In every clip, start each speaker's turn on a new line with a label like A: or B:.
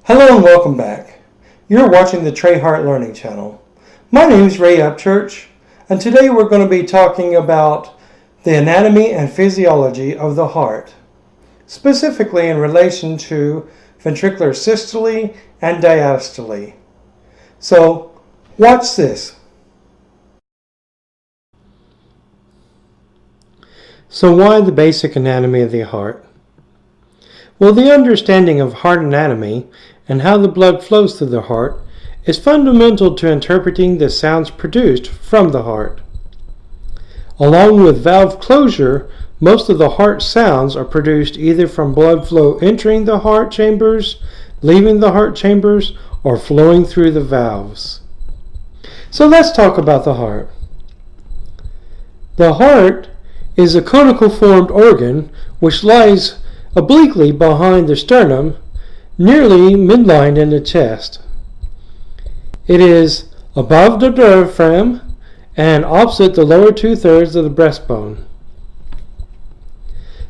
A: Hello and welcome back. You're watching the Trey Hart Learning Channel. My name is Ray Upchurch, and today we're going to be talking about the anatomy and physiology of the heart, specifically in relation to ventricular systole and diastole. So, watch this. So why the basic anatomy of the heart? Well, the understanding of heart anatomy and how the blood flows through the heart is fundamental to interpreting the sounds produced from the heart. Along with valve closure, most of the heart sounds are produced either from blood flow entering the heart chambers, leaving the heart chambers, or flowing through the valves. So let's talk about the heart. The heart is a conical formed organ which lies obliquely behind the sternum, nearly midline in the chest. It is above the diaphragm and opposite the lower 2/3 of the breastbone.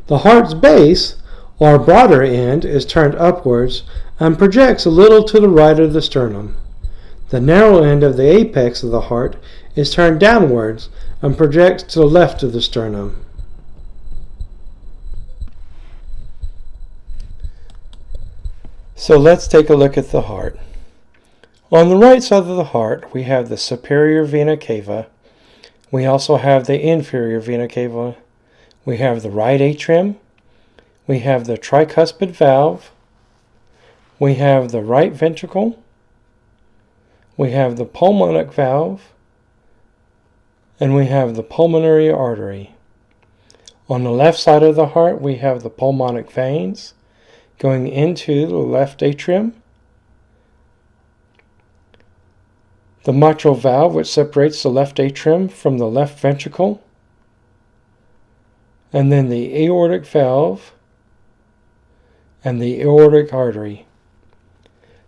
A: The heart's base, or broader end, is turned upwards and projects a little to the right of the sternum. The narrow end of the apex of the heart is turned downwards and projects to the left of the sternum. So let's take a look at the heart. On the right side of the heart, we have the superior vena cava. We also have the inferior vena cava. We have the right atrium. We have the tricuspid valve. We have the right ventricle. We have the pulmonic valve. And we have the pulmonary artery. On the left side of the heart, we have the pulmonic veins going into the left atrium, the mitral valve which separates the left atrium from the left ventricle, and then the aortic valve and the aortic artery.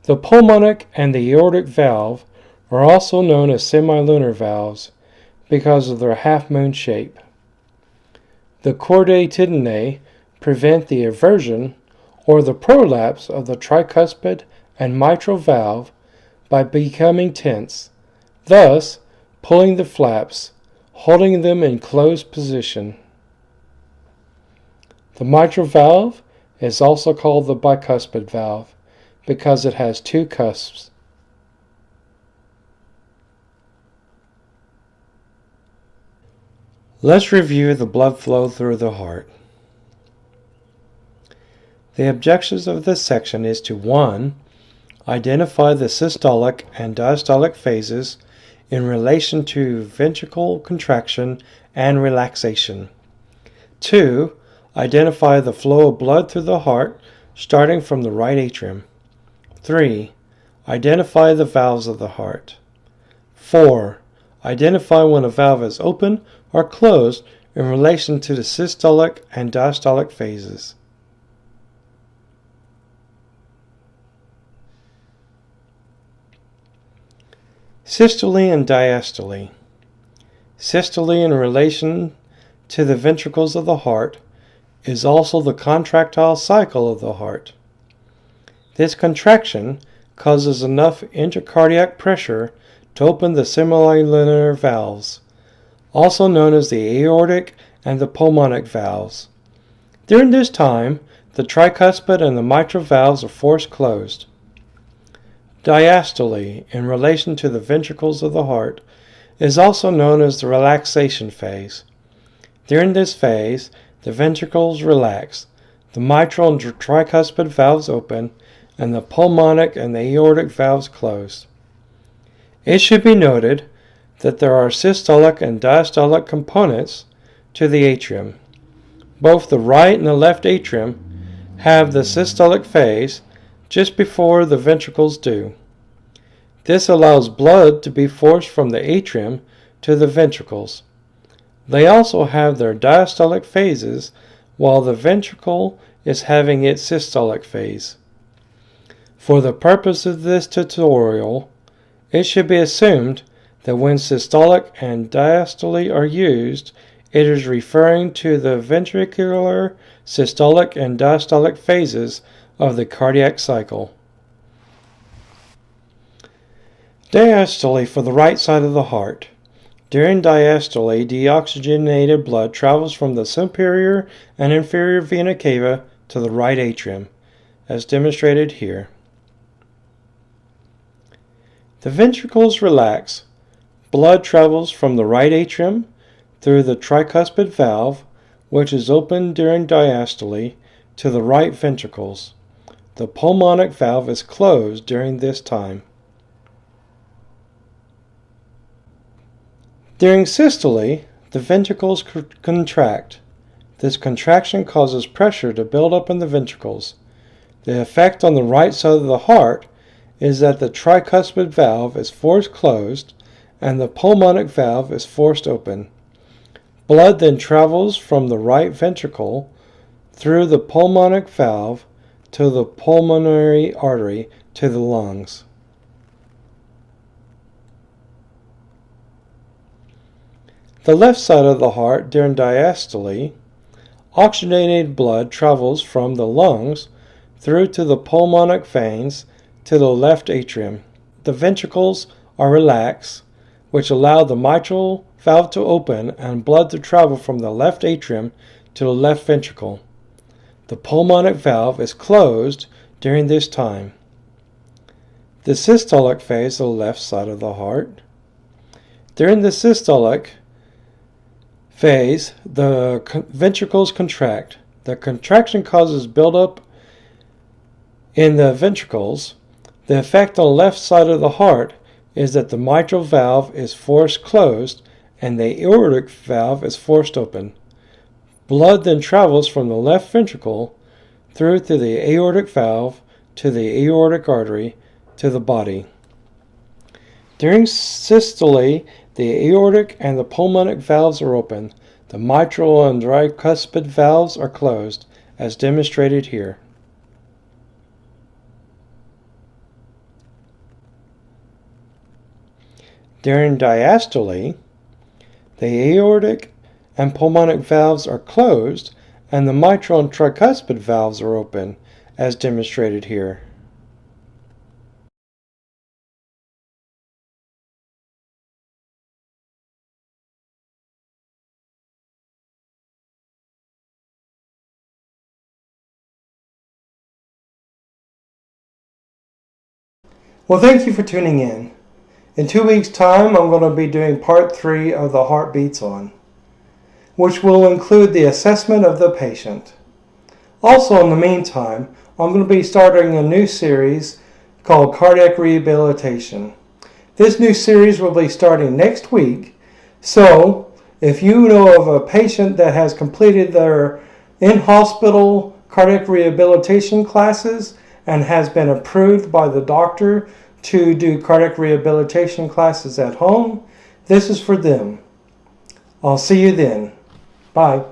A: The pulmonic and the aortic valve are also known as semilunar valves because of their half-moon shape. The chordae tendineae prevent the eversion or the prolapse of the tricuspid and mitral valve by becoming tense, thus pulling the flaps, holding them in closed position. The mitral valve is also called the bicuspid valve because it has two cusps. Let's review the blood flow through the heart. The objections of this section is to 1. Identify the systolic and diastolic phases in relation to ventricle contraction and relaxation. 2. Identify the flow of blood through the heart starting from the right atrium. 3. Identify the valves of the heart. 4. Identify when a valve is open or closed in relation to the systolic and diastolic phases. Systole and diastole. Systole in relation to the ventricles of the heart is also the contractile cycle of the heart. This contraction causes enough intracardiac pressure to open the semilunar valves, also known as the aortic and the pulmonic valves. During this time, the tricuspid and the mitral valves are forced closed. Diastole, in relation to the ventricles of the heart, is also known as the relaxation phase. During this phase, the ventricles relax, the mitral and tricuspid valves open, and the pulmonic and the aortic valves close. It should be noted that there are systolic and diastolic components to the atrium. Both the right and the left atrium have the systolic phase just before the ventricles do. This allows blood to be forced from the atrium to the ventricles. They also have their diastolic phases while the ventricle is having its systolic phase. For the purpose of this tutorial, it should be assumed that when systolic and diastole are used, it is referring to the ventricular, systolic, and diastolic phases of the cardiac cycle. Diastole for the right side of the heart. During diastole, deoxygenated blood travels from the superior and inferior vena cava to the right atrium, as demonstrated here. The ventricles relax. Blood travels from the right atrium through the tricuspid valve, which is open during diastole, to the right ventricles. The pulmonic valve is closed during this time. During systole, the ventricles contract. This contraction causes pressure to build up in the ventricles. The effect on the right side of the heart is that the tricuspid valve is forced closed and the pulmonic valve is forced open. Blood then travels from the right ventricle through the pulmonic valve to the pulmonary artery to the lungs. The left side of the heart during diastole, oxygenated blood travels from the lungs through to the pulmonic veins to the left atrium. The ventricles are relaxed, which allow the mitral valve to open and blood to travel from the left atrium to the left ventricle. The pulmonic valve is closed during this time. The systolic phase of the left side of the heart. During the systolic phase, the ventricles contract. The contraction causes buildup in the ventricles. The effect on the left side of the heart is that the mitral valve is forced closed and the aortic valve is forced open. Blood then travels from the left ventricle through to the aortic valve to the aortic artery to the body. During systole, the aortic and the pulmonic valves are open. The mitral and tricuspid valves are closed, as demonstrated here. During diastole, the aortic and pulmonic valves are closed and the mitral and tricuspid valves are open, as demonstrated here. Well, thank you for tuning in. In 2 weeks' time, I'm going to be doing part 3 of the Heart Beats On, which will include the assessment of the patient. Also, in the meantime, I'm going to be starting a new series called Cardiac Rehabilitation. This new series will be starting next week, so if you know of a patient that has completed their in-hospital cardiac rehabilitation classes and has been approved by the doctor to do cardiac rehabilitation classes at home, this is for them. I'll see you then. Bye.